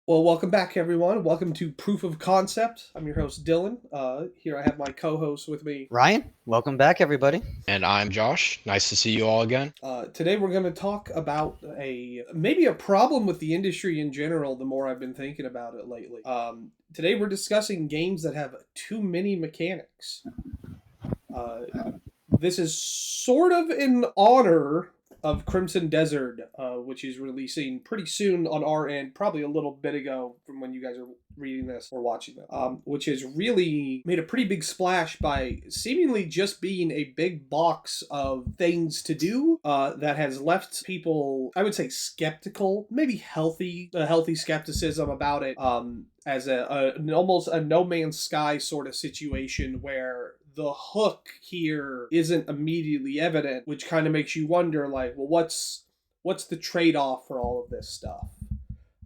Well, welcome back, everyone. Welcome to Proof of Concept. I'm your host, Dylan. Here I have my co-host with me. Ryan, welcome back, everybody. And I'm Josh. Nice to see you all again. Today we're going to talk about maybe a problem with the industry in general. The more I've been thinking about it lately. Today we're discussing games that have too many mechanics. Uh, this is sort of in honor of Crimson Desert, which is releasing pretty soon on our end, probably a little bit ago from when you guys are reading this or watching this, which has really made a pretty big splash by seemingly just being a big box of things to do that has left people, I would say, skeptical, maybe healthy skepticism about it. As almost a No Man's Sky sort of situation where the hook here isn't immediately evident, which kind of makes you wonder, like, well, what's the trade off for all of this stuff?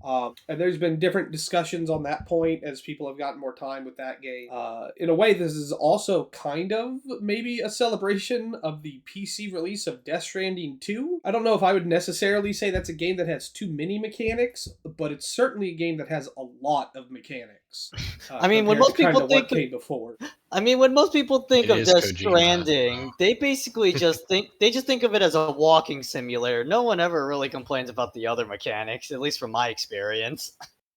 And there's been different discussions on that point as people have gotten more time with that game. In a way, this is also kind of maybe a celebration of the PC release of Death Stranding 2. I don't know if I would necessarily say that's a game that has too many mechanics, but it's certainly a game that has a lot of mechanics. I mean, when Compared to most kind people of what think, came before. when most people think It of is Death Kojima. Stranding, they basically just think of it as a walking simulator. No one ever really complains about the other mechanics, at least from my experience.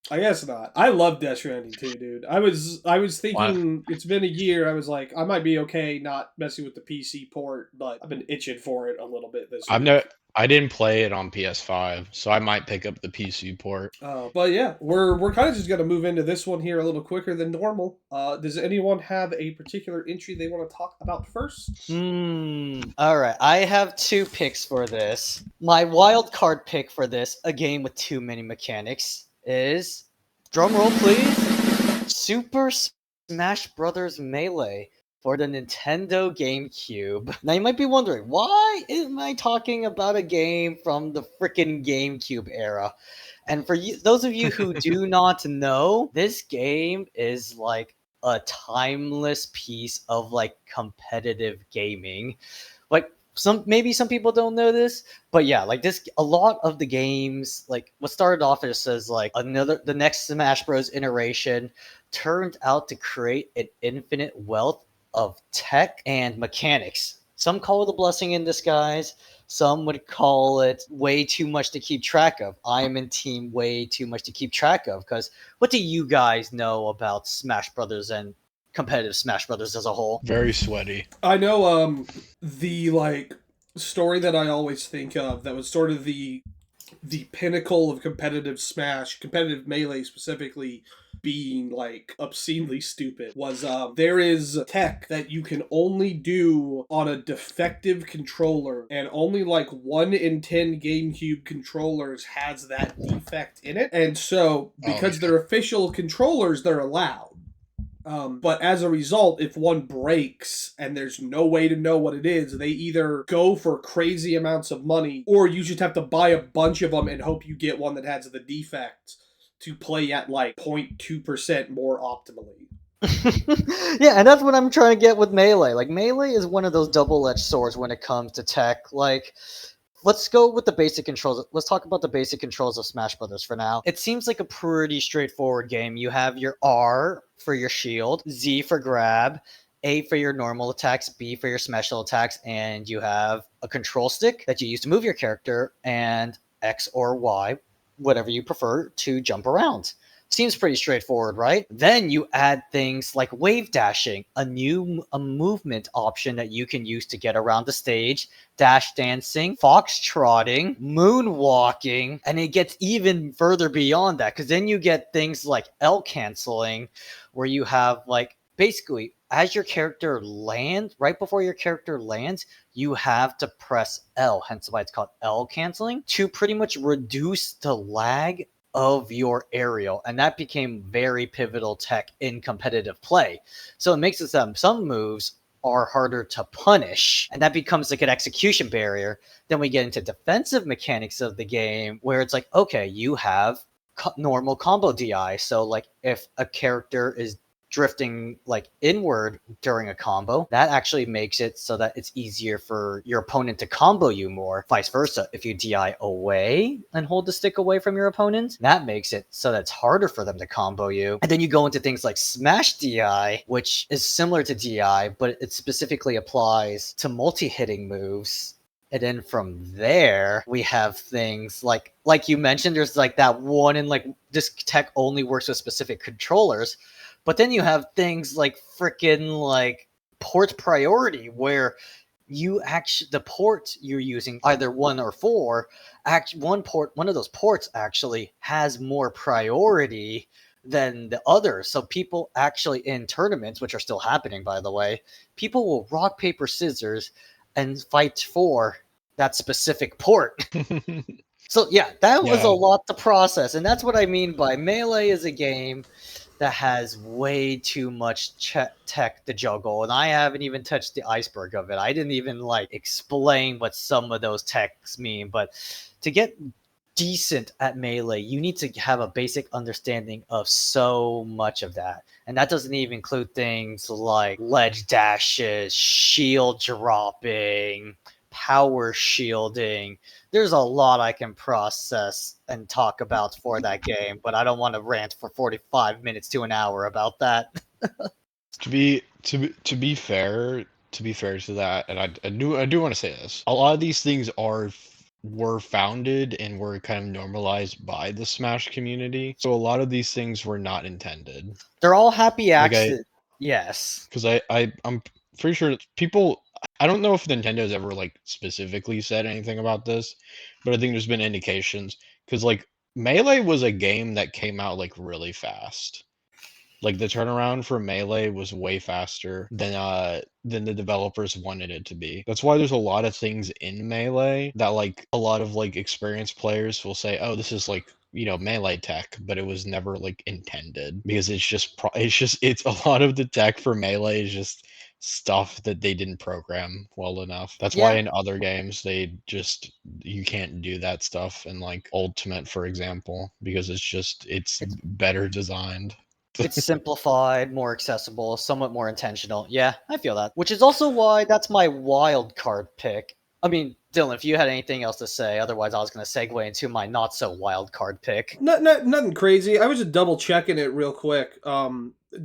I guess not. I love Death Stranding too, dude. I was Wow. thinking it's been a year. I was like, I might be okay not messing with the PC port, but I've been itching for it a little bit this I've no week. I didn't play it on PS5, so I might pick up the PC port. But yeah, we're kind of just gonna move into this one here a little quicker than normal. Does anyone have a particular entry they want to talk about first? All right, I have two picks for this. My wild card pick for this, a game with too many mechanics, is drum roll, please. Super Smash Brothers Melee for the Nintendo GameCube. Now you might be wondering, why am I talking about a game from the freaking GameCube era? And for you, those of you who do not know, this game is like a timeless piece of like competitive gaming. Like some people don't know this, but yeah, like this, a lot of the games, like what started off as like the next Smash Bros iteration, turned out to create an infinite wealth of tech and mechanics. Some call it a blessing in disguise. Some would call it way too much to keep track of. I am in team way too much to keep track of, because what do you guys know about Smash Brothers and competitive Smash Brothers as a whole? Very sweaty. I know the like story that I always think of that was sort of the pinnacle of competitive Smash, competitive Melee specifically, being like obscenely stupid was there is tech that you can only do on a defective controller, and only like 1 in 10 GameCube controllers has that defect in it, and so Oh because yeah. they're official controllers they're allowed. But as a result, if one breaks and there's no way to know what it is, they either go for crazy amounts of money, or you just have to buy a bunch of them and hope you get one that has the defect to play at like 0.2% more optimally. Yeah, and that's what I'm trying to get with Melee. Like, Melee is one of those double-edged swords when it comes to tech. Like, let's go with the basic controls. Let's talk about the basic controls of Smash Brothers for now. It seems like a pretty straightforward game. You have your R for your shield, Z for grab, A for your normal attacks, B for your special attacks, and you have a control stick that you use to move your character, and X or Y, whatever you prefer, to jump around. Seems pretty straightforward, right? Then you add things like wave dashing, a movement option that you can use to get around the stage, dash dancing, foxtrotting, moonwalking, and it gets even further beyond that, because then you get things like L canceling, where you have like basically as your character lands, right before your character lands, you have to press L, hence why it's called L canceling, to pretty much reduce the lag of your aerial, and that became very pivotal tech in competitive play. So it makes it that some moves are harder to punish, and that becomes like an execution barrier. Then we get into defensive mechanics of the game, where it's like, okay, you have normal combo DI. So like if a character is drifting like inward during a combo, that actually makes it so that it's easier for your opponent to combo you more. Vice versa, if you DI away and hold the stick away from your opponent, that makes it so that it's harder for them to combo you. And then you go into things like Smash DI, which is similar to DI, but it specifically applies to multi-hitting moves. And then from there, we have things like you mentioned, there's like that one, and like this tech only works with specific controllers. But then you have things like freaking like port priority, where you actually, the port you're using, either 1 or 4, one of those ports actually has more priority than the other. So people actually in tournaments, which are still happening by the way, people will rock paper scissors and fight for that specific port. So yeah, that was a lot to process, and that's what I mean by Melee is a game that has way too much tech to juggle, and I haven't even touched the iceberg of it. I didn't even like explain what some of those techs mean, but to get decent at Melee, you need to have a basic understanding of so much of that. And that doesn't even include things like ledge dashes, shield dropping, power shielding. There's a lot I can process and talk about for that game, but I don't want to rant for 45 minutes to an hour about that. To be fair to that, and I do want to say this. A lot of these things were founded and were kind of normalized by the Smash community. So a lot of these things were not intended. They're all happy accidents. Yes. Because I'm pretty sure people, I don't know if Nintendo's ever like specifically said anything about this, but I think there's been indications, because like Melee was a game that came out like really fast. Like the turnaround for Melee was way faster than the developers wanted it to be. That's why there's a lot of things in Melee that like a lot of like experienced players will say, "Oh, this is like, you know, Melee tech," but it was never like intended, because it's a lot of the tech for Melee is just stuff that they didn't program well enough. That's why in other games you can't do that stuff in like Ultimate, for example, because it's better designed. It's simplified, more accessible, somewhat more intentional. Yeah, I feel that. Which is also why that's my wild card pick. I mean, Dylan, if you had anything else to say, otherwise I was going to segue into my not so wild card pick. Nothing crazy. I was just double checking it real quick.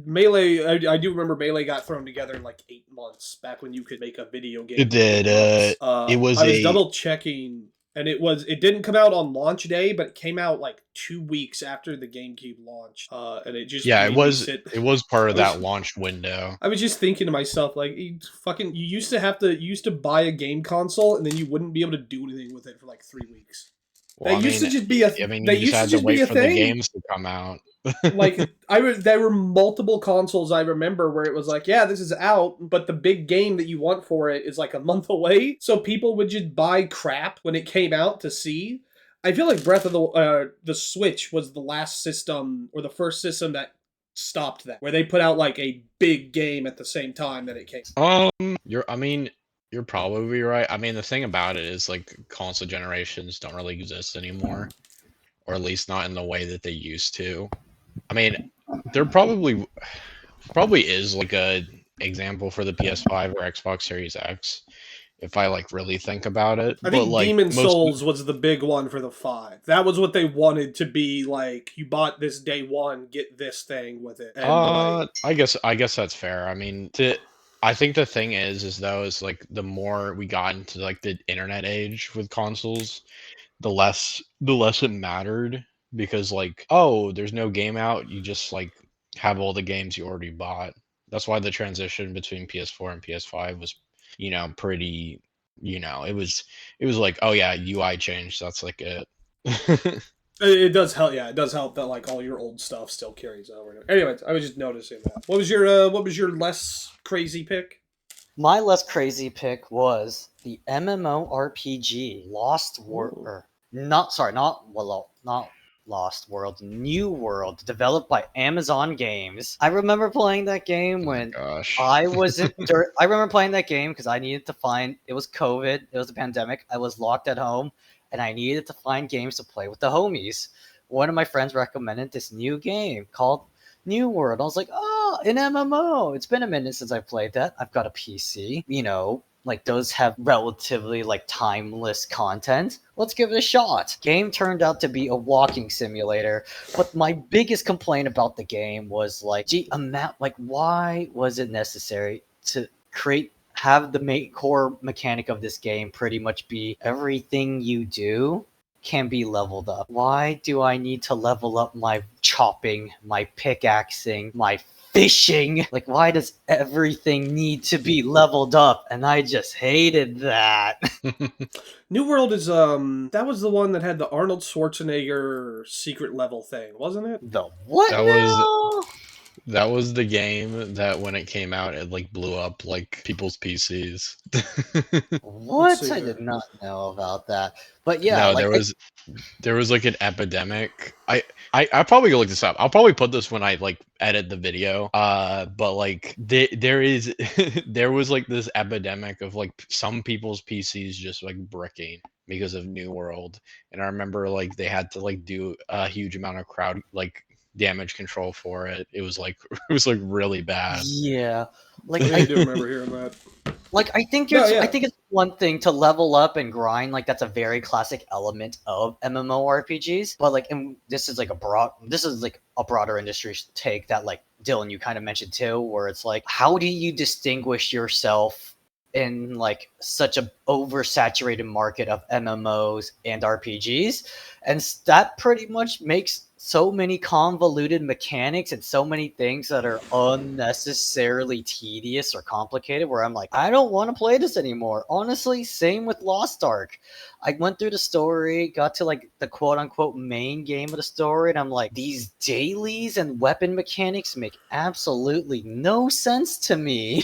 Melee, I do remember Melee got thrown together in like 8 months back when you could make a video game. It did. I was double checking, and it didn't come out on launch day, but it came out like 2 weeks after the GameCube launch. And it just it was part of that launch window. I was just thinking to myself, like, you used to buy a game console and then you wouldn't be able to do anything with it for like 3 weeks. Well, you just had to wait for the games to come out. Like there were multiple consoles I remember where it was like, yeah, this is out, but the big game that you want for it is like a month away. So people would just buy crap when it came out to see. I feel like Breath of the Switch was the last system, or the first system that stopped that, where they put out like a big game at the same time that it came. You're probably right. I mean, the thing about it is like console generations don't really exist anymore, or at least not in the way that they used to. I mean, there probably is like a example for the PS5 or Xbox Series X, if I like really think about it. I think Demon Souls was the big one for the 5. That was what they wanted to be like. You bought this day one, get this thing with it. And I guess that's fair. I mean, I think the thing is like the more we got into like the internet age with consoles, the less it mattered, because like, oh, there's no game out, you just like have all the games you already bought. That's why the transition between PS4 and PS5 was, you know, pretty, you know, it was like, oh yeah, UI changed, that's like it. It does help. Yeah, it does help that like all your old stuff still carries over. Anyways, I was just noticing that. What was your less crazy pick? My less crazy pick was the MMORPG Lost World. Not Lost World, New World, developed by Amazon Games. I remember playing that game when I wasn't. I remember playing that game because I needed to find. It was COVID. It was a pandemic. I was locked at home, and I needed to find games to play with the homies. One of my friends recommended this new game called New World. I was like, oh, an MMO. It's been a minute since I played that. I've got a PC. Like those have relatively like timeless content. Let's give it a shot. Game turned out to be a walking simulator, but my biggest complaint about the game was like, why was it necessary to have the main core mechanic of this game pretty much be everything you do can be leveled up? Why do I need to level up my chopping, my pickaxing, my fishing? Like, why does everything need to be leveled up? And I just hated that. New World is that was the one that had the Arnold Schwarzenegger secret level thing, wasn't it? The what That now? That was the game that when it came out, it like blew up like people's PCs. What? see I here. did not know about that. But yeah, No, like there was like an epidemic. I'll probably go look this up. I'll probably put this when I like edit the video. But like there is there was like this epidemic of like some people's PCs just like bricking because of New World. And I remember like they had to like do a huge amount of crowd like damage control for it. It was like it was like really bad. yeah, like Yeah, I do remember hearing that. Like I think it's one thing to level up and grind, like that's a very classic element of MMORPGs. But like, and this is like a broader industry take that like Dylan you kind of mentioned too, where it's like, how do you distinguish yourself in like such a oversaturated market of MMOs and RPGs? And that pretty much makes so many convoluted mechanics and so many things that are unnecessarily tedious or complicated where I'm like, I don't want to play this anymore. Honestly, same with Lost Ark. I went through the story, got to like the quote unquote main game of the story, and I'm like, these dailies and weapon mechanics make absolutely no sense to me.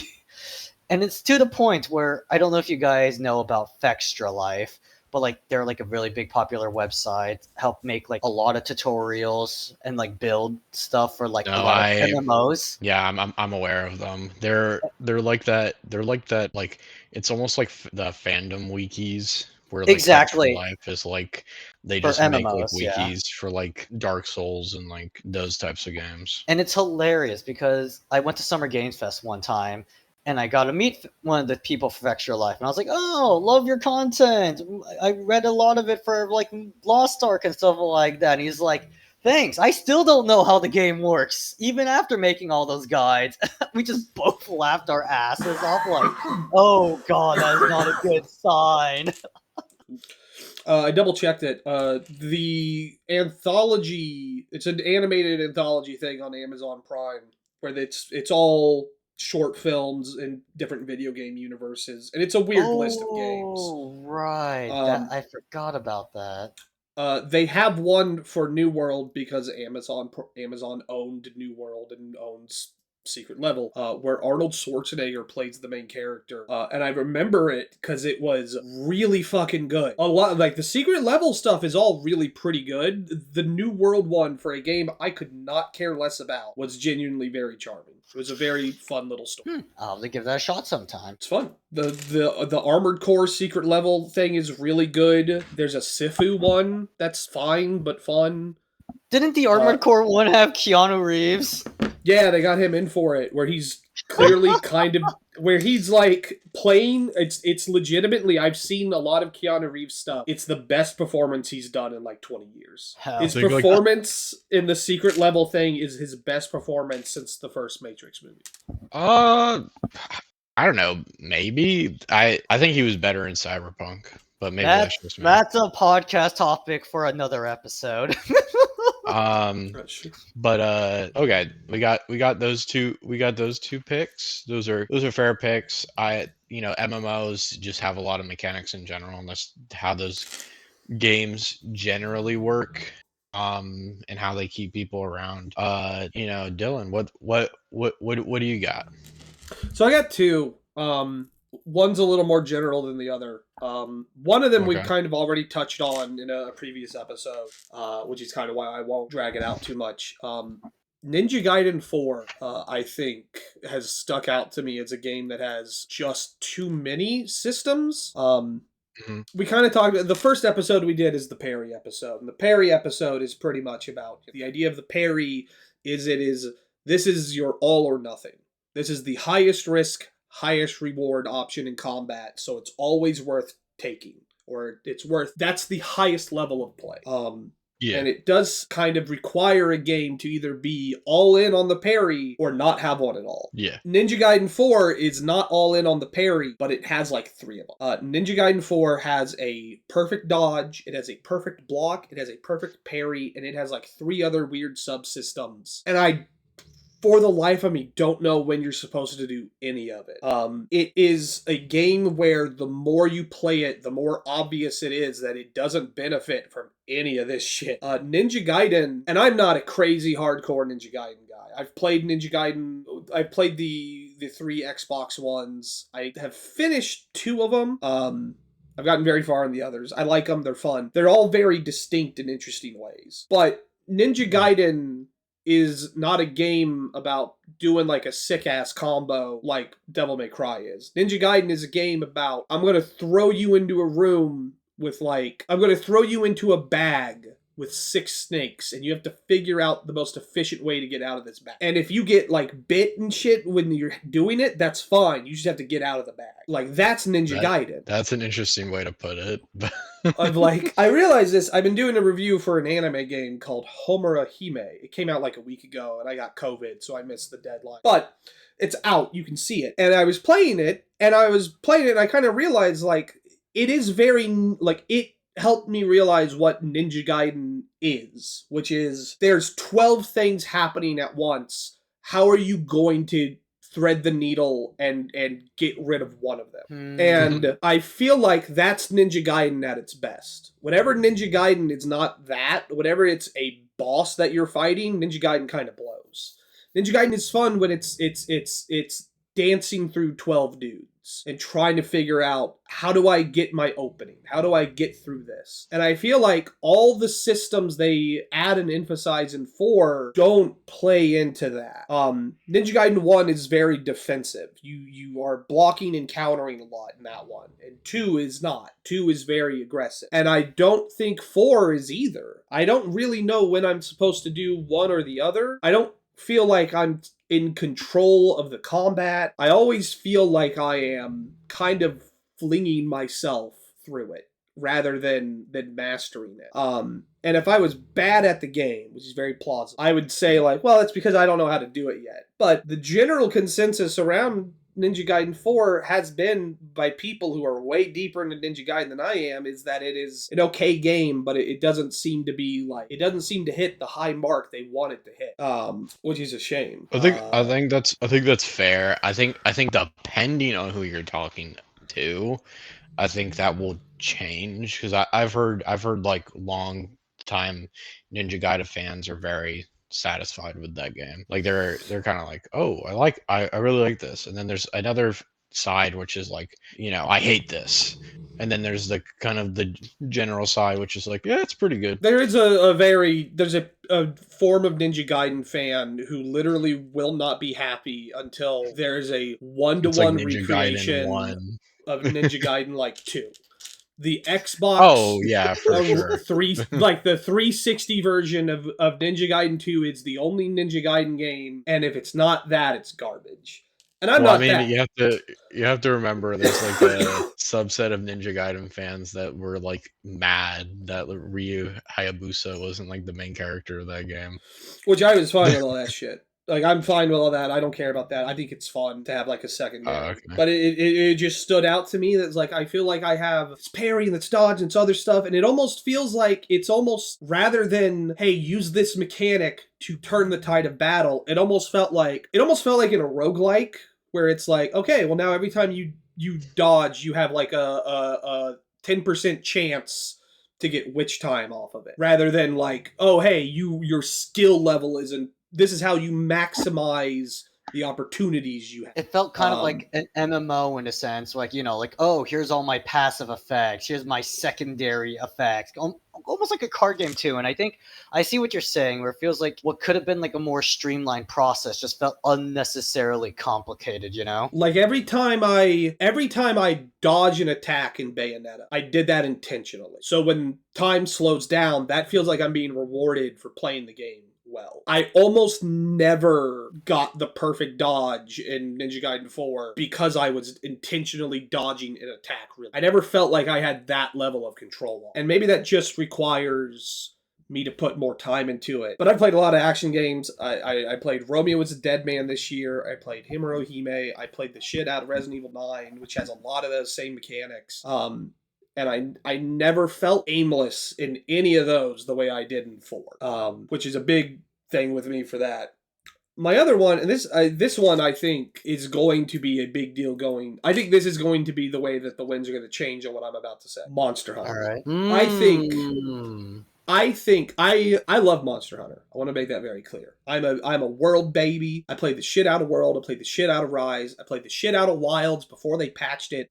And it's to the point where I don't know if you guys know about Fextra Life, but like they're like a really big popular website, help make like a lot of tutorials and like build stuff for like No, a lot of MMOs. yeah, I'm aware of them. They're like that. They're like that. Like it's almost like the fandom wikis where like Extra Exactly, Life is like they for just make like MMOs, yeah. wikis for like Dark Souls and like those types of games. And it's hilarious because I went to Summer Games Fest one time and I got to meet one of the people from Extra Life. And I was like, oh, love your content. I read a lot of it for like Lost Ark and stuff like that. And he's like, thanks. I still don't know how the game works, even after making all those guides. We just both laughed our asses off like, oh, God, that is not a good sign. I double checked it. The anthology, it's an animated anthology thing on Amazon Prime, where it's all short films in different video game universes, and it's a weird list of games. Oh, right. That I forgot about that. They have one for New World because Amazon owned New World and owns Secret Level, where Arnold Schwarzenegger plays the main character, and I remember it because it was really fucking good. A lot like the Secret Level stuff is all really pretty good. The New World one for a game I could not care less about was genuinely very charming. It was a very fun little story. I'll have to give that a shot sometime. It's fun. The Armored Core Secret Level thing is really good. There's a Sifu one that's fine but fun. Didn't the Armored Core one have Keanu Reeves? Yeah, they got him in for it, where he's clearly kind of where he's like playing. It's legitimately. I've seen a lot of Keanu Reeves stuff. It's the best performance he's done in like 20 years. Hell. His performance in the Secret Level thing is his best performance since the first Matrix movie. I don't know. Maybe I think he was better in Cyberpunk, but maybe That's just me. that's a podcast topic for another episode. But okay, we got those two picks. Those are fair picks. MMOs just have a lot of mechanics in general, and that's how those games generally work. And how they keep people around. Dylan, what do you got? So I got two. One's a little more general than the other. One of them we've kind of already touched on in a previous episode, which is kind of why I won't drag it out too much. Ninja Gaiden 4, I think, has stuck out to me as a game that has just too many systems. We kind of talked, the first episode we did is the parry episode, and the parry episode is pretty much about the idea of the parry is it is This is your all or nothing. This is the highest risk, highest reward option in combat, so it's always worth taking. Or that's the highest level of play. Yeah. And it does kind of require a game to either be all in on the parry or not have one at all. Yeah. Ninja Gaiden 4 is not all in on the parry, but it has like 3 of them. Ninja Gaiden 4 has a perfect dodge, it has a perfect block, it has a perfect parry, and it has like 3 other weird subsystems. And I, for the life of me, don't know when you're supposed to do any of it. It is a game where the more you play it, the more obvious it is that it doesn't benefit from any of this shit. Ninja Gaiden, and I'm not a crazy hardcore Ninja Gaiden guy. I've played Ninja Gaiden, I've played the 3 Xbox ones. I have finished 2 of them. I've gotten very far in the others. I like them, they're fun. They're all very distinct and interesting ways. But Ninja Gaiden is not a game about doing like a sick-ass combo like Devil May Cry is. Ninja Gaiden is a game about, I'm going to throw you into a room with like, I'm going to throw you into a bag with 6 snakes, and you have to figure out the most efficient way to get out of this bag. And if you get like bit and shit when you're doing it, that's fine. You just have to get out of the bag. Like, that's Ninja Gaiden. That's an interesting way to put it. Of like, I realized this, I've been doing a review for an anime game called Homura Hime. It came out like a week ago, and I got COVID, so I missed the deadline. But it's out, you can see it. And I was playing it, and I kind of realized, like, it is very, like, it helped me realize what Ninja Gaiden is, which is, there's 12 things happening at once. How are you going to thread the needle and get rid of one of them? And I feel like that's Ninja Gaiden at its best. Whenever Ninja Gaiden is not that, whenever it's a boss that you're fighting, Ninja Gaiden kind of blows. Ninja Gaiden is fun when it's dancing through 12 dudes and trying to figure out, how do I get my opening? How do I get through this? And I feel like all the systems they add and emphasize in 4 don't play into that. Ninja Gaiden 1 is very defensive. You are blocking and countering a lot in that one. And 2 is not. 2 is very aggressive. And I don't think 4 is either. I don't really know when I'm supposed to do one or the other. I don't feel like I'm in control of the combat. I always feel like I am kind of flinging myself through it rather than mastering it. And if I was bad at the game, which is very plausible, I would say like, well, it's because I don't know how to do it yet. But the general consensus around Ninja Gaiden 4 has been, by people who are way deeper into Ninja Gaiden than I am, is that it is an okay game, but it doesn't seem to be like, it doesn't seem to hit the high mark they want it to hit, which is a shame. I think that's fair. I think depending on who you're talking to, I think that will change, because I've heard like long time Ninja Gaiden fans are very satisfied with that game. Like they're kind of like, oh, I really like this. And then there's another side which is like, I hate this. And then there's the kind of the general side which is like, yeah, it's pretty good. There is there's a form of Ninja Gaiden fan who literally will not be happy until there's a 1-to-1 recreation of Ninja Gaiden like 2. The Xbox. Oh yeah, for sure. The 360 version of Ninja Gaiden 2 is the only Ninja Gaiden game, and if it's not that, it's garbage. And I'm not that. You have to remember there's like a subset of Ninja Gaiden fans that were like mad that Ryu Hayabusa wasn't like the main character of that game. Which I was fine with all that shit. Like, I'm fine with all that. I don't care about that. I think it's fun to have, like, a second game. Okay. But it just stood out to me that it's like, I feel like I have this parry and this dodge and this other stuff, and it almost feels like it's almost, rather than, hey, use this mechanic to turn the tide of battle, it almost felt like in a roguelike, where it's like, okay, well, now every time you dodge, you have, like, a 10% chance to get witch time off of it. Rather than, like, oh, hey, your skill level isn't, this is how you maximize the opportunities you have. It felt kind of like an MMO in a sense, like, like, oh, here's all my passive effects, here's my secondary effects. almost like a card game too. And I think I see what you're saying, where it feels like what could have been like a more streamlined process just felt unnecessarily complicated, you know? Like every time I dodge an attack in Bayonetta, I did that intentionally. So when time slows down, that feels like I'm being rewarded for playing the game well. I almost never got the perfect dodge in Ninja Gaiden 4 because I was intentionally dodging an attack, really. I never felt like I had that level of control. And maybe that just requires me to put more time into it. But I've played a lot of action games. I played Romeo is a Dead Man this year. I played Himuro Hime. I played the shit out of Resident Evil 9, which has a lot of those same mechanics. And I never felt aimless in any of those the way I did in 4, which is a big thing with me for that. My other one, and this one I think is going to be a big deal going. I think this is going to be the way that the winds are going to change on what I'm about to say. Monster Hunter. All right. I think I love Monster Hunter. I want to make that very clear. I'm a world baby. I played the shit out of World. I played the shit out of Rise. I played the shit out of Wilds before they patched it.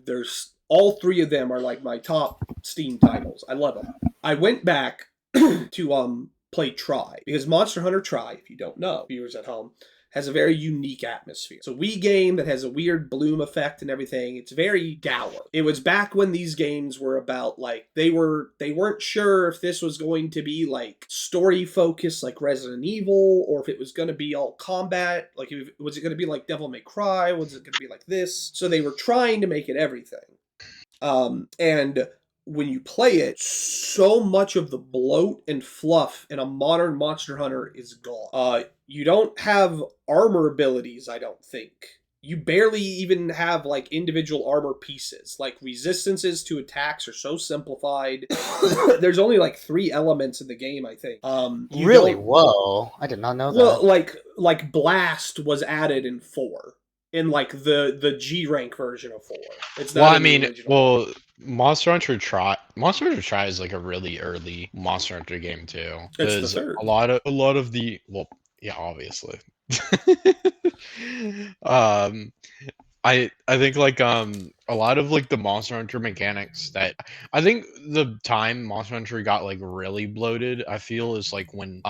There's all 3 of them are like my top Steam titles. I love them. I went back to play Tri, because Monster Hunter Tri, if you don't know, viewers at home, has a very unique atmosphere. It's a Wii game that has a weird bloom effect and everything. It's very dour. It was back when these games were about, like, they weren't sure if this was going to be like story focused like Resident Evil, or if it was going to be all combat. Like, was it going to be like Devil May Cry? Was it going to be like this? So they were trying to make it everything. And when you play it, so much of the bloat and fluff in a modern Monster Hunter is gone. You don't have armor abilities, I don't think. You barely even have, like, individual armor pieces. Like, resistances to attacks are so simplified. There's only, like, 3 elements in the game, I think. Really? Whoa. I did not know that. Well, like Blast was added in 4. In, like, the G rank version of 4. It's not Monster Hunter Tri is like a really early Monster Hunter game too. It's the 3rd. A lot of the, well, yeah, obviously. I think like a lot of like the Monster Hunter mechanics that I think the time Monster Hunter got like really bloated, I feel, is like when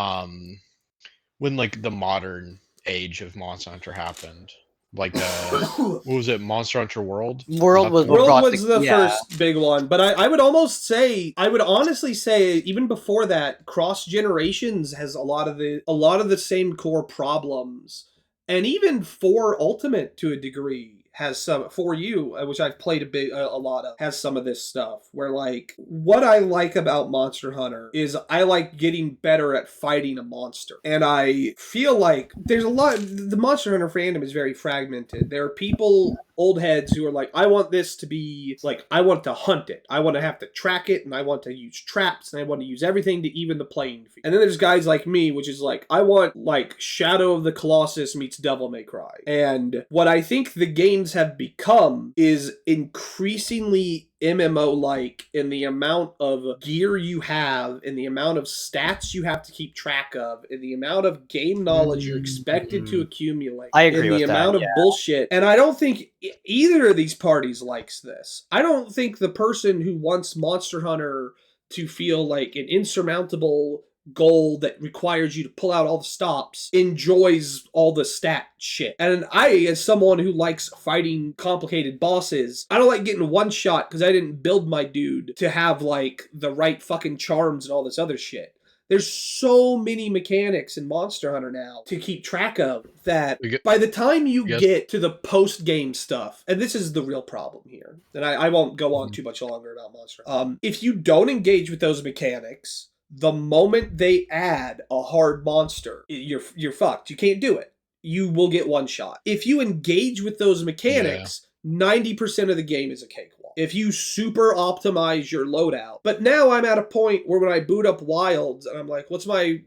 like the modern age of Monster Hunter happened. Like, what was it? Monster Hunter World? World was the first big one, but I would honestly say, even before that, Cross Generations has a lot of the same core problems, and even 4 Ultimate to a degree has some. 4U, which I've played a lot of, has some of this stuff. Where, like, what I like about Monster Hunter is I like getting better at fighting a monster, and I feel like there's a lot. The Monster Hunter fandom is very fragmented. There are people, old heads, who are like, I want this to be like, I want to hunt it, I want to have to track it, and I want to use traps, and I want to use everything to even the playing field. And then there's guys like me, which is like, I want, like, Shadow of the Colossus meets Devil May Cry. And what I think the games have become is increasingly MMO-like in the amount of gear you have, in the amount of stats you have to keep track of, in the amount of game knowledge you're expected to accumulate. I agree in the with amount that, of bullshit. And I don't think either of these parties likes this. I don't think the person who wants Monster Hunter to feel like an insurmountable goal that requires you to pull out all the stops enjoys all the stat shit. And I, as someone who likes fighting complicated bosses, I don't like getting one shot because I didn't build my dude to have, like, the right fucking charms and all this other shit. There's so many mechanics in Monster Hunter now to keep track of that by the time you get to the post-game stuff, and this is the real problem here, and I won't go on too much longer about Monster Hunter. If you don't engage with those mechanics, the moment they add a hard monster, you're fucked. You can't do it. You will get one shot. If you engage with those mechanics, 90% of the game is a cakewalk. If you super optimize your loadout. But now I'm at a point where when I boot up Wilds and I'm like, what's my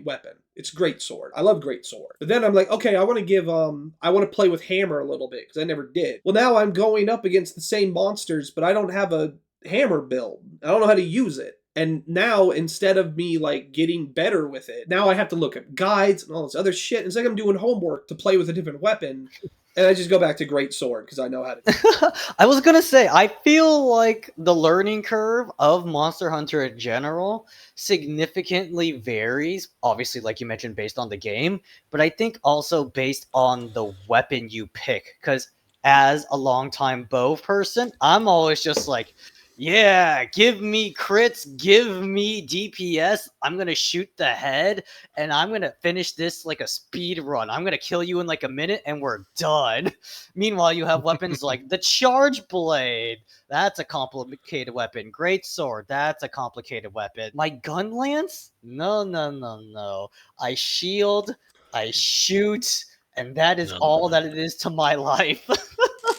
weapon? It's Greatsword. I love Greatsword. But then I'm like, okay, I want to play with Hammer a little bit because I never did. Well, now I'm going up against the same monsters, but I don't have a Hammer build. I don't know how to use it. And now, instead of me, like, getting better with it, now I have to look at guides and all this other shit. It's like I'm doing homework to play with a different weapon. And I just go back to great sword because I know how to. I was gonna say, I feel like the learning curve of Monster Hunter in general significantly varies. Obviously, like you mentioned, based on the game, but I think also based on the weapon you pick. Because as a longtime bow person, I'm always just like, yeah, give me crits, give me DPS. I'm gonna shoot the head, and I'm gonna finish this like a speed run. I'm gonna kill you in like a minute, and we're done. Meanwhile, you have weapons like the Charge Blade. That's a complicated weapon. Great Sword. That's a complicated weapon. My Gun Lance? No, no, no, no. I shield, I shoot, and that is No, all no. that it is to my life.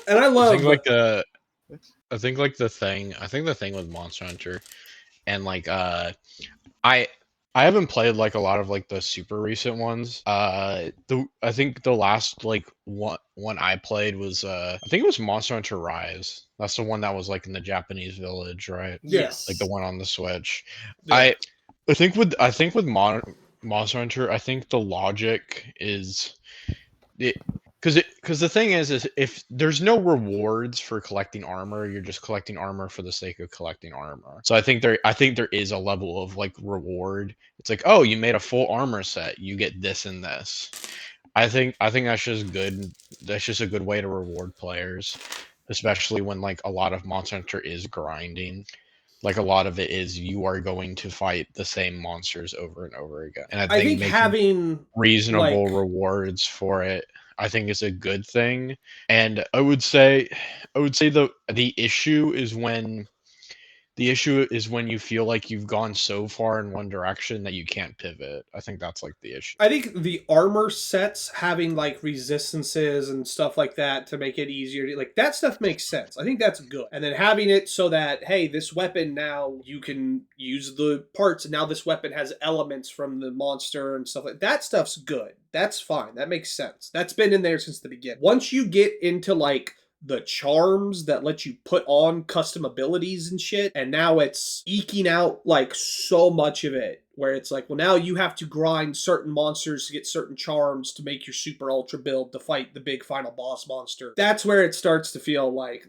And I I love. think like I think like the thing. I think the thing with Monster Hunter and like I I haven't played like a lot of like the super recent ones. I think the last like one I played was I think it was Monster Hunter Rise. That's the one that was like in the Japanese village, right? Yeah. Like the Yes. one on the Switch. Yeah. I think with Monster Hunter, I think the logic is it because the thing is if there's no rewards for collecting armor, you're just collecting armor for the sake of collecting armor. So I think there is a level of like reward. It's like, oh, you made a full armor set, you get this and this. I think that's just good. That's just a good way to reward players, especially when like a lot of Monster Hunter is grinding. Like a lot of it is you are going to fight the same monsters over and over again. And I I think think making having reasonable like rewards for it, I think is a good thing. And I would say the issue is when you feel like you've gone so far in one direction that you can't pivot. I think that's like the issue. I think the armor sets having like resistances and stuff like that to make it easier to, like that stuff makes sense. I think that's good. And then having it so that hey, this weapon now you can use the parts and now this weapon has elements from the monster and stuff like that stuff's good. That's fine. That makes sense. That's been in there since the beginning. Once you get into like the charms that let you put on custom abilities and shit, and now it's eking out like so much of it where it's like, well, now you have to grind certain monsters to get certain charms to make your super ultra build to fight the big final boss monster. That's where it starts to feel like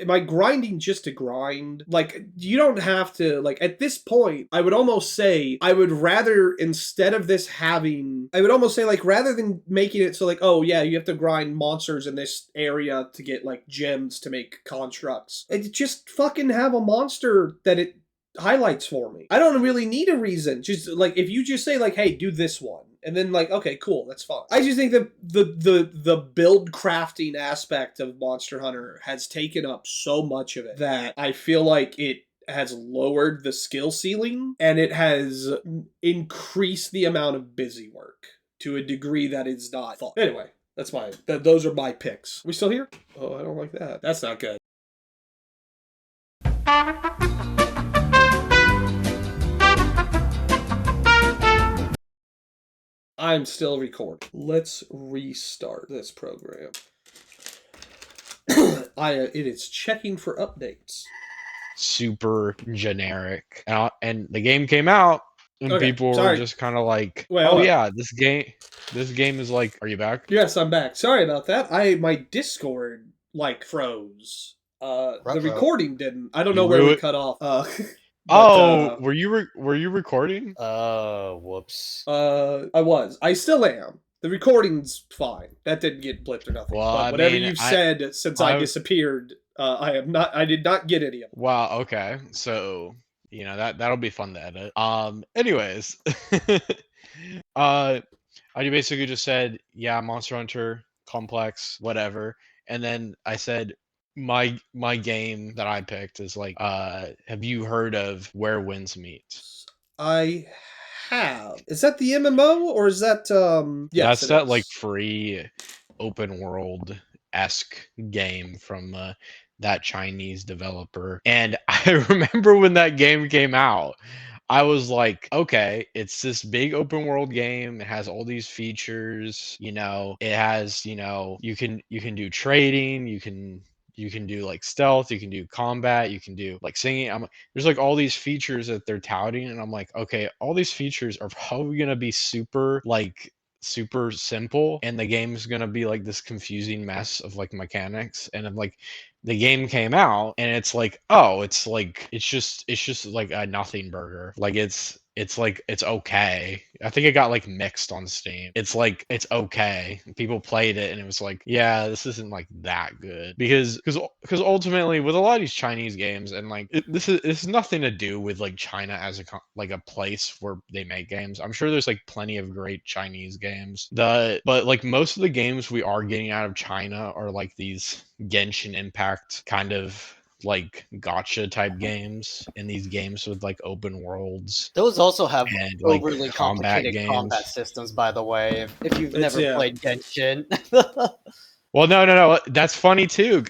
am I grinding just to grind? Like you don't have to, like at this point I would almost say I would rather, instead of this having, I would almost say like rather than making it so like, oh yeah, you have to grind monsters in this area to get like gems to make constructs, it just fucking have a monster that it highlights for me. I don't really need a reason. Just like if you just say like, hey, do this one. And then like, okay, cool, that's fine. I just think that the build crafting aspect of Monster Hunter has taken up so much of it that I feel like it has lowered the skill ceiling and it has increased the amount of busy work to a degree that is not fun. Anyway, those are my picks. We still here? Oh, I don't like that. That's not good. I'm still recording. Let's restart this program. It is checking for updates. Super generic. And the game came out and Okay, people sorry. were just kind of like, Wait, oh hold on. yeah, this game is like, are you back? Yes, I'm back. Sorry about that. My Discord like froze. The Ruh-roh. recording didn't. I don't You know where we ruined- cut off. Were you recording? Whoops. I was. I still am. The recording's fine. That didn't get blipped or nothing. Well, but I whatever mean, you've said since I disappeared, I did not get any of them. Wow, okay. So, you know, that'll be fun to edit. Anyways. I basically just said, yeah, Monster Hunter, complex, whatever. And then I said my game that I picked is like, have you heard of Where Winds Meet? I have. Is that the MMO or is that yes, That's it that is. like free open world esque game from that Chinese developer. And I remember when that game came out, I was like, okay, it's this big open world game. It has all these features, you know, it has, you know, you can do trading, you can do like stealth, you can do combat, you can do like singing. There's like all these features that they're touting, and I'm like, okay, all these features are probably gonna be super like super simple, and the game's gonna be like this confusing mess of like mechanics. And I'm like, the game came out, and it's like, oh, it's just like a nothing burger. Like it's okay. I think it got like mixed on Steam. It's like it's okay. People played it and it was like, yeah, this isn't like that good because ultimately with a lot of these Chinese games and like this is nothing to do with like China as like a place where they make games. I'm sure there's like plenty of great Chinese games. But like most of the games we are getting out of China are like these Genshin Impact kind of like gotcha type games, and these games with like open worlds Those also have and like overly combat complicated combat games. systems, by the way. If you've It's never yeah. played Genshin, Well, no, that's funny too.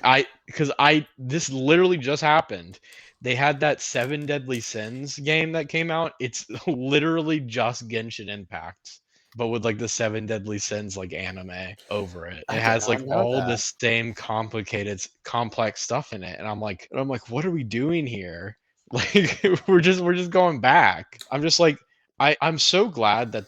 This literally just happened. They had that Seven Deadly Sins game that came out. It's literally just Genshin Impact, but with like the Seven Deadly Sins like anime over it. I It did has not like know all that. the same complicated, complex stuff in it, and I'm like, what are we doing here? Like we're just going back. I'm just like, I'm so glad that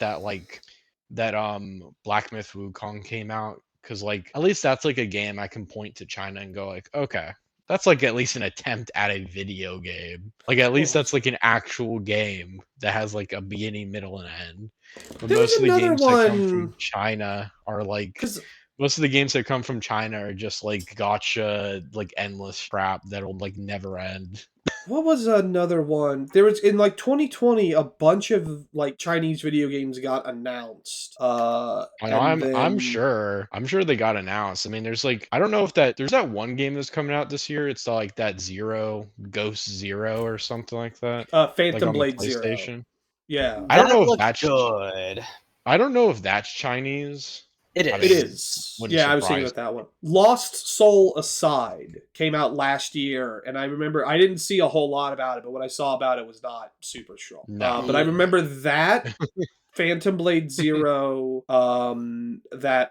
Black Myth Wukong came out, because like at least that's like a game I can point to China and go like, okay, that's like at least an attempt at a video game. Like at least Oh, that's like an actual game that has like a beginning, middle, and end. But there was most of the another games that come from one China are like because most of the games that come from China are just like gotcha, like endless crap that'll like never end. what was another one? There was in like 2020 a bunch of like Chinese video games got announced. I know And I'm then sure. I'm sure they got announced. I mean, there's like I don't know if there's that one game that's coming out this year. It's like that Ghost Zero or something like that. Like Phantom on the Blade Zero. PlayStation. Yeah. I don't That know if looks that's good. I don't know if that's Chinese. It I It mean, is. is. wouldn't Yeah, I was thinking surprise about that one. Lost Soul Aside came out last year, and I remember I didn't see a whole lot about it, but what I saw about it was not super strong. no. But I Yeah. remember that Phantom Blade Zero, that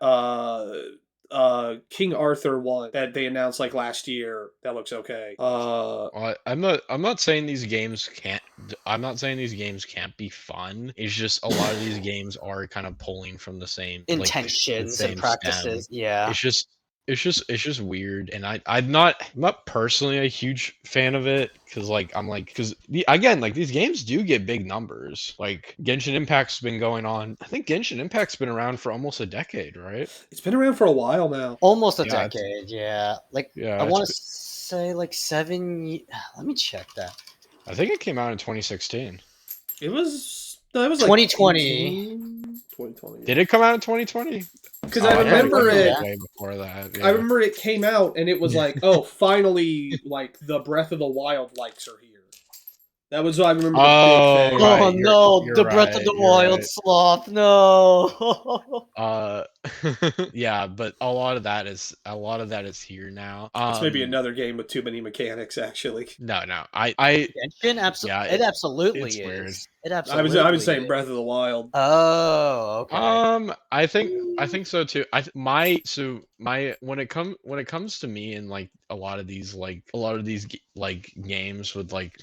King Arthur one that they announced like last year. That looks okay. I'm not saying these games can't. I'm not saying these games can't be fun. It's just a lot of these games are kind of pulling from the Intentions and same stem. practices. Yeah. It's just weird, and I'm not personally a huge fan of it, because because again, like these games do get big numbers. Like Genshin Impact's been going on. I think Genshin Impact's been around for almost a decade, right? It's been around for a while now. Almost a Yeah, decade. Yeah. Like I yeah. want to say like 7. Let me check that. I think it came out in 2016. It was no, it was like 2020. 2020. Did it come out in 2020? Because Oh, I I thought it remember was it. Yeah. way before that. I Yeah. remember it came out and it was like, oh, finally, like the Breath of the Wild likes are here. That was what I remember the big Oh, thing. right. Oh no, You're the Breath of right. the You're Wild right. sloth. No. Uh, yeah, but a lot of that is here now. It's maybe another game with too many mechanics. Actually, No, Genshin, yeah, it absolutely it's weird. is. It I was absolutely saying is. Breath of the Wild. Oh, okay. I think so too. When it comes to me and like a lot of these like games with like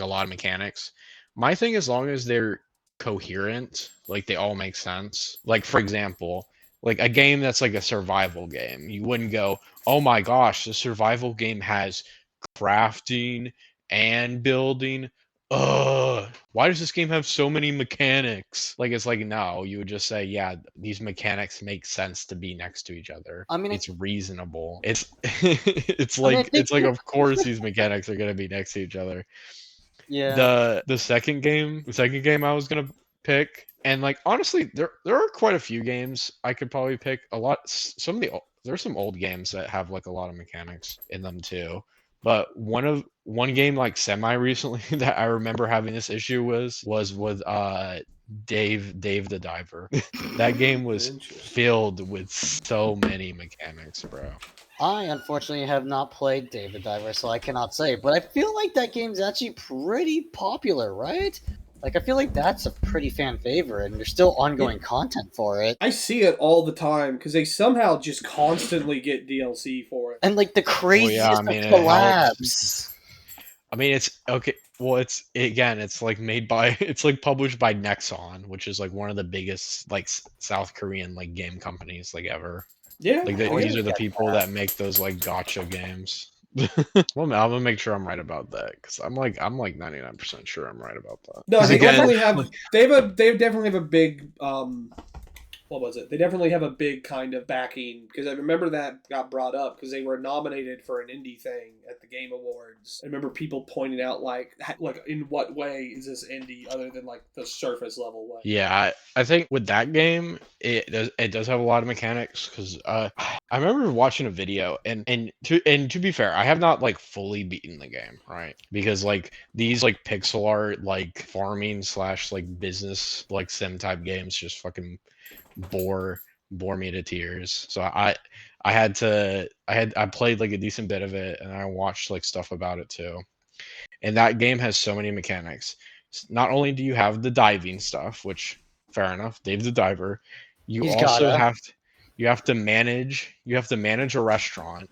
a lot of mechanics, my thing, as long as they're coherent, like they all make sense. Like for example, like a game that's like a survival game, you wouldn't go, "Oh my gosh, the survival game has crafting and building. Ugh, why does this game have so many mechanics?" Like it's like, no, you would just say, yeah, these mechanics make sense to be next to each other. I mean, It's reasonable. It's I think it's like of course these mechanics are gonna be next to each other. yeah. The second game I was gonna pick, and like honestly, there are quite a few games I could probably pick. A lot, some of the there's some old games that have like a lot of mechanics in them too. But one game like semi recently that I remember having this issue was with Dave the Diver. That game was Interesting. filled with so many mechanics, bro. I unfortunately have not played David Diver, so I cannot say. But I feel like that game's actually pretty popular, right? Like I feel like that's a pretty fan favorite, and there's still ongoing content for it. I see it all the time because they somehow just constantly get DLC for it. And like the Well, yeah, craziest I mean, of it helps. collabs. I mean, it's okay. Well, it's like made by it's like published by Nexon, which is like one of the biggest like South Korean like game companies like ever. Yeah, Like I these guess. are the Get people that. that make those like gotcha games. Well, I'm gonna make sure I'm right about that because I'm like 99% sure I'm right about that. No, Because they again, definitely have. They definitely have a big. What was it? They definitely have a big kind of backing because I remember that got brought up because they were nominated for an indie thing at the Game Awards. I remember people pointing out like in what way is this indie other than like the surface level way? yeah, I think with that game, it does have a lot of mechanics because I remember watching a video and to be fair, I have not like fully beaten the game, right? Because like these like pixel art like farming slash like business like sim type games just fucking bore bore me to tears. So I played like a decent bit of it and I watched like stuff about it too. And that game has so many mechanics. Not only do you have the diving stuff, which fair enough, Dave the diver, you He's also gotta. have to manage a restaurant.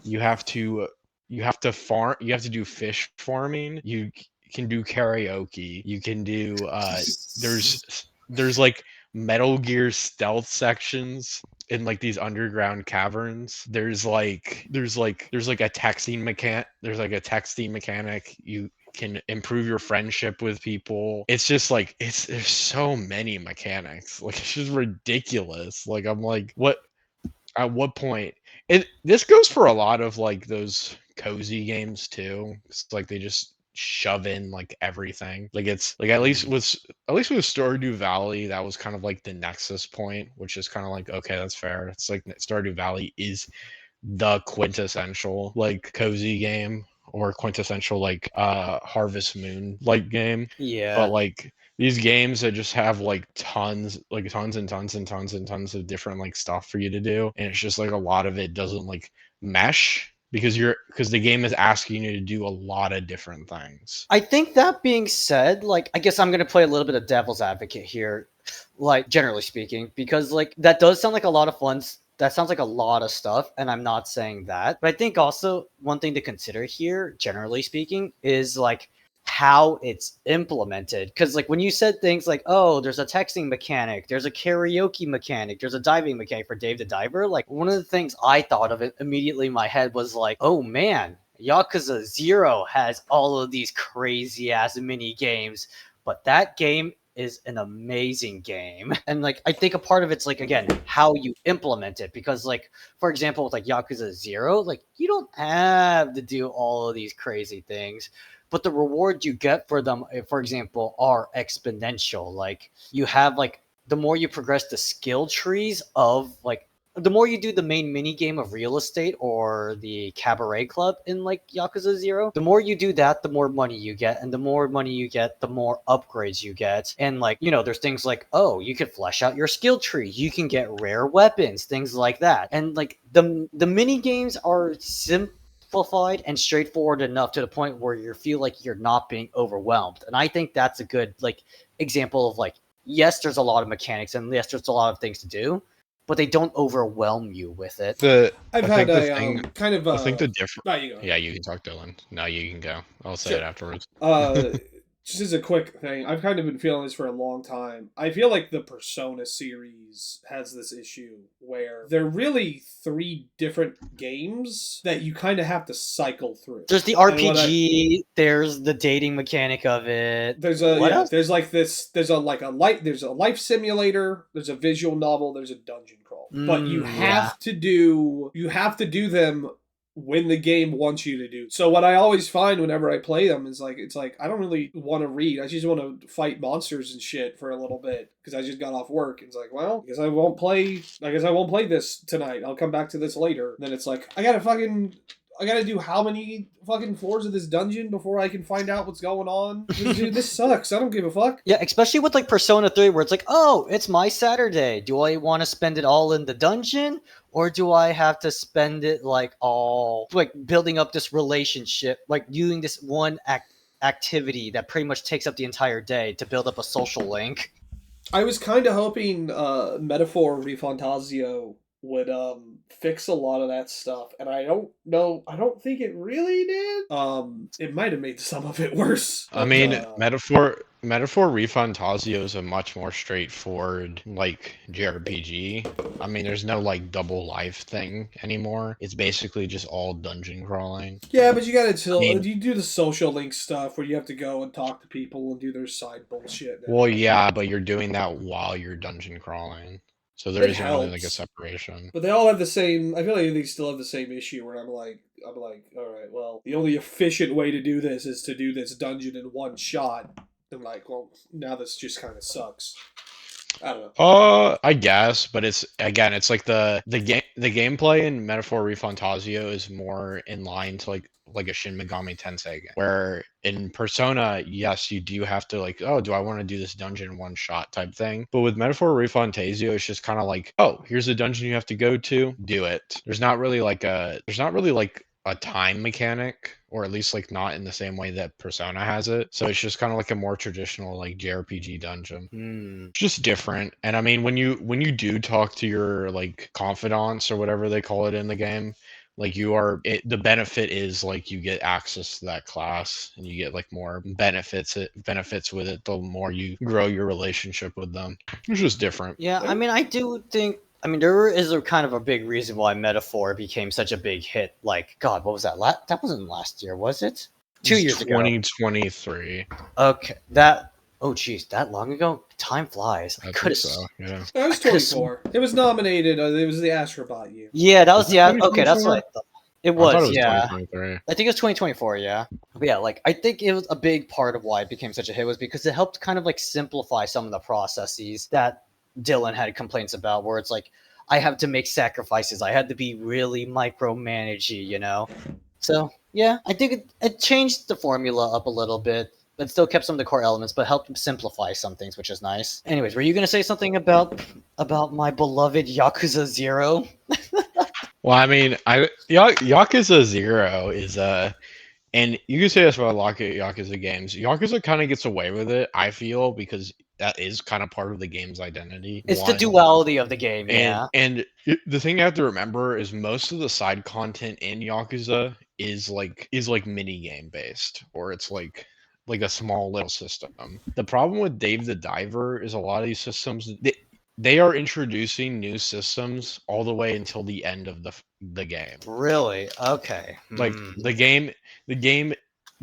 You have to farm, you have to do fish farming. You can do karaoke. You can do there's like Metal Gear stealth sections in like these underground caverns. There's like a texting mechanic. You can improve your friendship with people. It's just like there's so many mechanics. Like it's just ridiculous. Like I'm like, what at what point? This goes for a lot of like those cozy games too. It's like they just shove in like everything. Like it's like at least with Stardew Valley, that was kind of like the nexus point, which is kind of like okay, that's fair. It's like Stardew Valley is the quintessential like cozy game or quintessential like Harvest Moon like game. But Yeah. like these games that just have tons and tons and tons and tons of different like stuff for you to do, and it's just like a lot of it doesn't like mesh because the game is asking you to do a lot of different things. I think that being said, like, I guess I'm going to play a little bit of devil's advocate here, like, generally speaking, because, like, that does sound like a lot of fun. That sounds like a lot of stuff, and I'm not saying that. But I think also one thing to consider here, generally speaking, is, like, how it's implemented. Because, like, when you said things like, oh, there's a texting mechanic, there's a karaoke mechanic, there's a diving mechanic for Dave the Diver, like, one of the things I thought of it immediately in my head was, like, oh, man, Yakuza 0 has all of these crazy ass mini games, but that game is an amazing game. And like I think a part of it's like again how you implement it because like for example with like Yakuza 0, like you don't have to do all of these crazy things. But the rewards you get for them, for example, are exponential. Like you have like the more you progress the skill trees of like the more you do the main mini game of real estate or the cabaret club in like Yakuza 0, the more you do that, the more money you get. And the more money you get, the more upgrades you get. And like, you know, there's things like, oh, you can flesh out your skill tree. You can get rare weapons, things like that. And like the mini games are simplified and straightforward enough to the point where you feel like you're not being overwhelmed. And I think that's a good like example of like, yes, there's a lot of mechanics and yes, there's a lot of things to do, but they don't overwhelm you with it. The I've I had think the a thing kind of I think the different. No, you go ahead. Yeah, you can talk, Dylan. No, you can go. I'll say Sure. it afterwards. Uh, just as a quick thing, I've kind of been feeling this for a long time. I feel like the Persona series has this issue where they're really three different games that you kind of have to cycle through. There's the RPG, there's the dating mechanic of it. There's else? there's like this, there's a life simulator, there's a visual novel, there's a dungeon crawl. But you have to do them when the game wants you to do. So what I always find whenever I play them is like it's like I don't really want to read. I just want to fight monsters and shit for a little bit because I just got off work. It's like, well, I guess I won't play this tonight. I'll come back to this later. And then it's like I gotta do how many fucking floors of this dungeon before I can find out what's going on? Dude, this sucks. I don't give a fuck. Yeah, especially with like Persona 3 where it's like, oh, it's my Saturday. Do I want to spend it all in the dungeon? Or do I have to spend it like all like building up this relationship, like doing this one activity that pretty much takes up the entire day to build up a social link? I was kind of hoping Metaphor Refantasio would fix a lot of that stuff, and I don't think it really did. It might have made some of it worse, I but mean, Metaphor ReFantazio is a much more straightforward like JRPG. I mean, there's no like double life thing anymore. It's basically just all dungeon crawling. yeah, but you gotta I mean, you do the social link stuff where you have to go and talk to people and do their side bullshit now. well, yeah, but you're doing that while you're dungeon crawling, so there It isn't really like a helps. separation. But they all have the same. I feel like they still have the same issue where I'm like, all right, well, the only efficient way to do this is to do this dungeon in one shot. I'm like, well, now this just kind of sucks. I don't know. I guess, but it's again, it's like the gameplay in Metaphor ReFantazio is more in line to like a Shin Megami Tensei game, where in Persona, yes, you do have to like, oh, do I want to do this dungeon one shot type thing? But with Metaphor ReFantazio, it's just kind of like, oh, here's a dungeon you have to go to, do it. There's not really like a time mechanic, or at least like not in the same way that Persona has it. So it's just kind of like a more traditional like JRPG dungeon. Hmm. It's just different. And I mean, when you do talk to your like confidants or whatever they call it in the game, like the benefit is like you get access to that class and you get like more benefits with it the more you grow your relationship with them. It's just different. Yeah, I mean, I do think. I mean, there is a kind of a big reason why Metaphor became such a big hit. Like, God, what was that? That wasn't last year, was it? 2 years ago. 2023. Okay, that. Oh, geez, that long ago? Time flies. I could think have. so. Yeah. It was 24. It was nominated. It was the Astrobot year. Yeah, that was Was it the. Okay, that's 2024? what I thought. It I thought it was, was yeah. 2023. I think it was 2024, yeah. But yeah, like I think it was a big part of why it became such a hit was because it helped kind of like simplify some of the processes that Dylan had complaints about, where it's like I have to make sacrifices, I had to be really micromanagey, you know. So yeah, I think it changed the formula up a little bit, but still kept some of the core elements, but helped simplify some things, which is nice. Anyways, were you gonna say something about my beloved Yakuza 0? Well, I mean, Yakuza Zero is and you can say this about a lot of Yakuza games. Yakuza kind of gets away with it, I feel, because that is kind of part of the game's identity. It's the One, duality of the game, and yeah. the thing you have to remember is most of the side content in Yakuza is like mini game based, or it's like a small little system. The problem with Dave the Diver is a lot of these systems they are introducing new systems all the way until the end of the game. Really? Okay. Like the game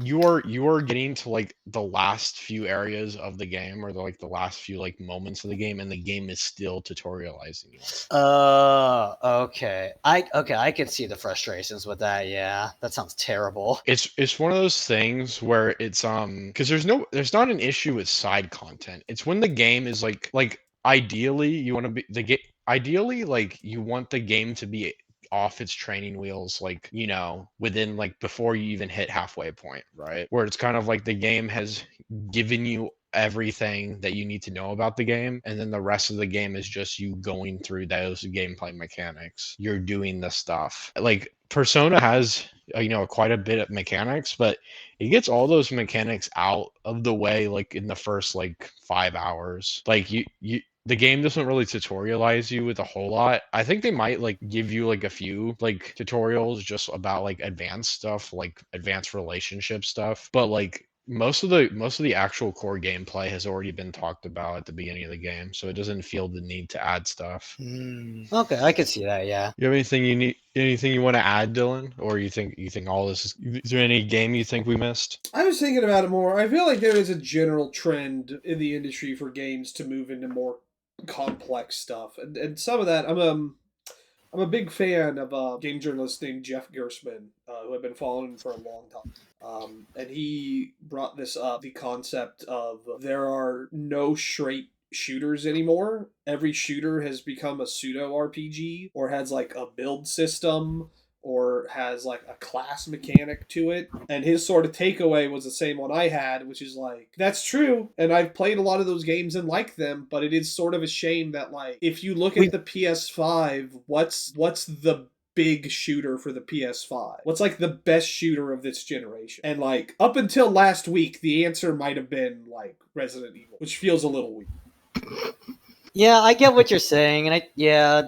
you are getting to like the last few areas of the game, or the last few like moments of the game, and the game is still tutorializing you. Okay. I can see the frustrations with that. Yeah, that sounds terrible. It's one of those things where it's because there's not an issue with side content. It's when the game is like ideally you want to be the game ideally like you want the game to be off its training wheels, like, within like before you even hit halfway point, right? Where it's kind of like the game has given you everything that you need to know about the game, and then the rest of the game is just you going through those gameplay mechanics. You're doing the stuff. Like Persona has quite a bit of mechanics, but it gets all those mechanics out of the way like in the first like 5 hours. Like you the game doesn't really tutorialize you with a whole lot. I think they might like give you like a few like tutorials just about like advanced stuff, like advanced relationship stuff, but like most of the actual core gameplay has already been talked about at the beginning of the game, so it doesn't feel the need to add stuff. Okay, I can see that. Yeah. You have anything you want to add, Dylan, or you think all this is there any game you think we missed? I was thinking about it more. I feel like there is a general trend in the industry for games to move into more complex stuff, and some of that I'm a big fan of a game journalist named Jeff Gersman, who I've been following for a long time. And he brought this up, the concept of there are no straight shooters anymore. Every shooter has become a pseudo RPG, or has like a build system, or has like a class mechanic to it. And his sort of takeaway was the same one I had, which is like, that's true. And I've played a lot of those games and liked them, but it is sort of a shame that like, if you look at the PS5, what's the big shooter for the PS5? What's like the best shooter of this generation? And like, up until last week, the answer might have been like Resident Evil, which feels a little weak. Yeah, I get what you're saying, and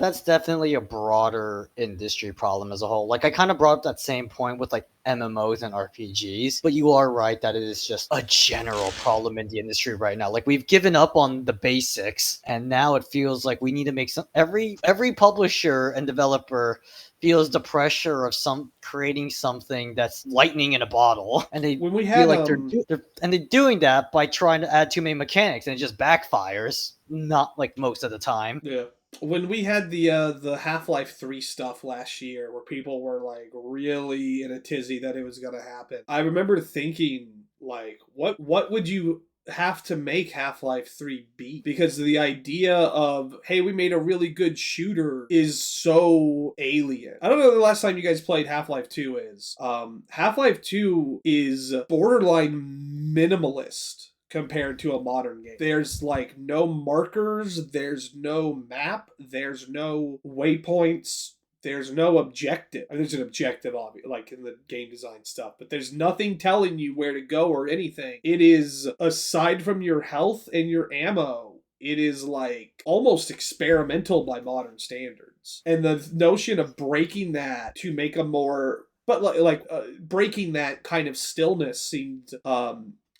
that's definitely a broader industry problem as a whole. Like I kind of brought up that same point with like MMOs and RPGs, but you are right that it is just a general problem in the industry right now. Like we've given up on the basics, and now it feels like we need to make some every publisher and developer feels the pressure of some creating something that's lightning in a bottle, and they When we feel had like they're doing that by trying to add too many mechanics, and it just backfires. Not like most of the time. yeah. When we had the Half-Life 3 stuff last year where people were like really in a tizzy that it was going to happen. I remember thinking like what would you have to make Half-Life 3 be? Because the idea of hey, we made a really good shooter is so alien. I don't know the last time you guys played Half-Life 2 is. Half-Life 2 is borderline minimalist compared to a modern game. There's like no markers, there's no map, there's no waypoints, there's no objective. I mean, there's an objective, obviously, like in the game design stuff, but there's nothing telling you where to go or anything. It is, aside from your health and your ammo, it is like almost experimental by modern standards. And the notion of breaking that to make a more but breaking that kind of stillness seemed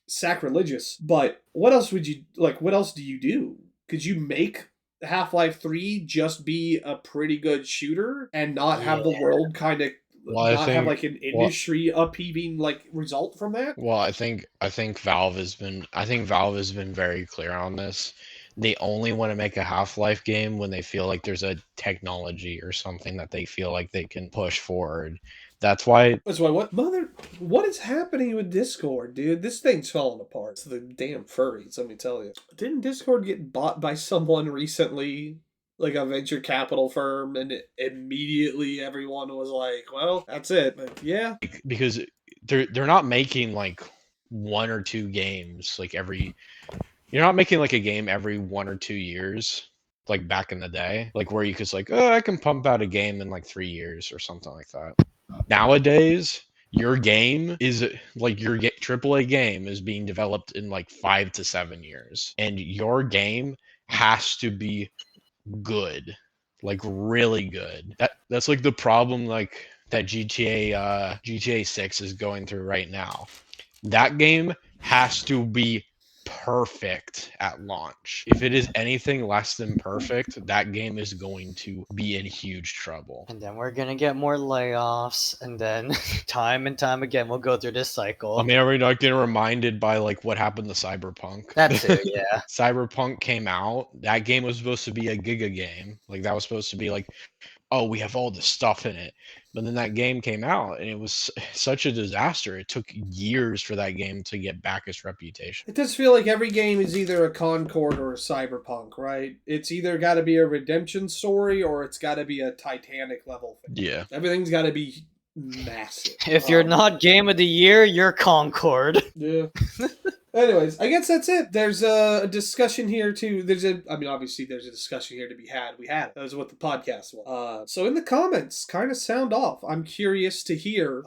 sacrilegious. But what else would you like? What else do you do? Could you make Half-Life 3 just be a pretty good shooter and not have the Yeah. world kind of Well, I not have think like an well, industry upheaving like result from that? well, I think Valve has been very clear on this. They only want to make a Half-Life game when they feel like there's a technology or something that they feel like they can push forward. That's why That's why what is happening with Discord, dude? This thing's falling apart. It's the damn furries, let me tell you. Didn't Discord get bought by someone recently? Like a venture capital firm, and immediately everyone was like, well, that's it. Like, yeah. because they're not making like one or two games like every you're not making like a game every 1 or 2 years like back in the day, like where you could like, oh, I can pump out a game in like 3 years or something like that. Nowadays, your game is like your AAA game is being developed in like 5 to 7 years, and your game has to be good, like really good. That's like the problem like that GTA 6 is going through right now. That game has to be perfect at launch. If it is anything less than perfect, that game is going to be in huge trouble. And then we're gonna get more layoffs, and then time and time again we'll go through this cycle. I mean, are we not getting reminded by like what happened to Cyberpunk? That too, yeah. Cyberpunk came out. That game was supposed to be a Giga game. Like that was supposed to be like, oh, we have all this stuff in it. But then that game came out and it was such a disaster. It took years for that game to get back its reputation. It does feel like every game is either a Concord or a Cyberpunk, right? It's either got to be a redemption story or it's got to be a Titanic level thing. Yeah. Everything's got to be massive. If you're not game of the year, you're Concord. Yeah. Anyways, I guess that's it. There's a discussion here too. Obviously there's a discussion here to be had. We had it. That was what the podcast was. So in the comments, kind of sound off. I'm curious to hear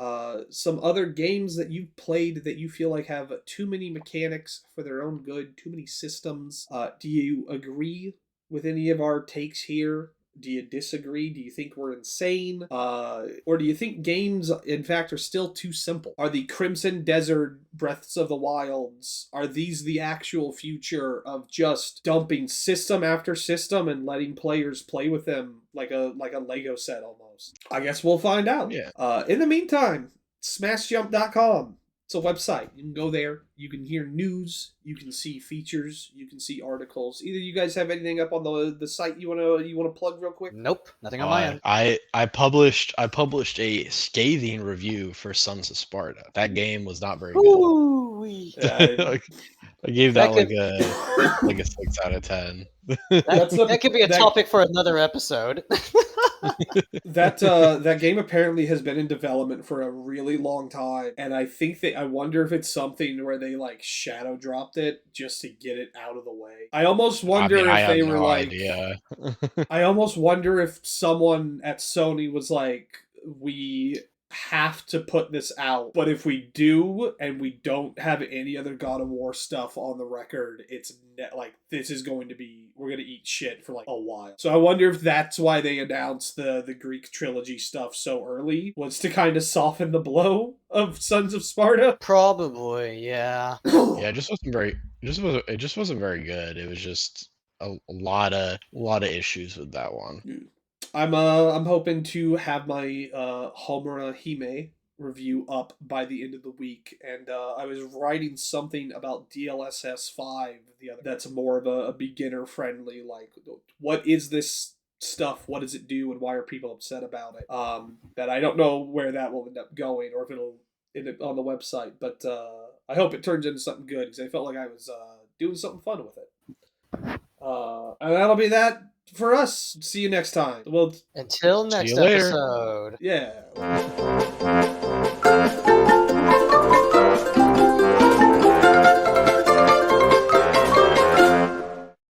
some other games that you've played that you feel like have too many mechanics for their own good, too many systems. Do you agree with any of our takes here? Do you disagree? Do you think we're insane? Or do you think games, in fact, are still too simple? Are the Crimson Desert Breaths of the Wilds, are these the actual future of just dumping system after system and letting players play with them like a Lego set almost? I guess we'll find out. Yeah. In the meantime, smashjump.com. It's a website. You can go there. You can hear news. You can see features. You can see articles. Either you guys have anything up on the site you wanna plug real quick? Nope, nothing on my end. I published a scathing review for Sons of Sparta. That game was not very good. Ooh-wee. I gave that That like a 6 out of 10. That could be a topic for another episode. That game apparently has been in development for a really long time, and I wonder if it's something where they like shadow dropped it just to get it out of the way. I almost wonder if they were like, idea. I almost wonder if someone at Sony was like, we have to put this out, but if we do and we don't have any other God of War stuff on the record, it's like this is going to be, we're going to eat shit for like a while. So I wonder if that's why they announced the Greek trilogy stuff so early, was to kind of soften the blow of Sons of Sparta. Probably, yeah. Yeah, it just wasn't very. It just wasn't very good. It was just a lot of issues with that one. I'm hoping to have my Homura Hime review up by the end of the week, and I was writing something about DLSS 5 the other, that's more of a beginner friendly, like what is this stuff, what does it do, and why are people upset about it. That I don't know where that will end up going, or if it'll end up on the website, but I hope it turns into something good, because I felt like I was doing something fun with it. And that'll be that for us. See you next time. Well, Until See next you later. episode. yeah.